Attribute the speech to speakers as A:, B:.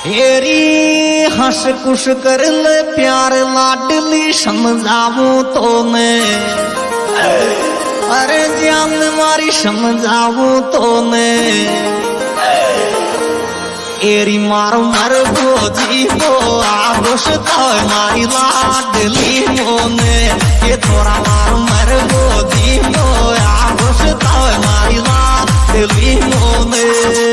A: हेरी हंस कुश कर ले प्यार लाडली समझाऊं तो मैं, अरे जान मारी समझाऊं तो मैं। एरी मारो मर भोजी को आगोश तो मारी लाडली मोने, ये थोड़ा मारो मर भोजी को आगोश तो मारी लाडली मोने।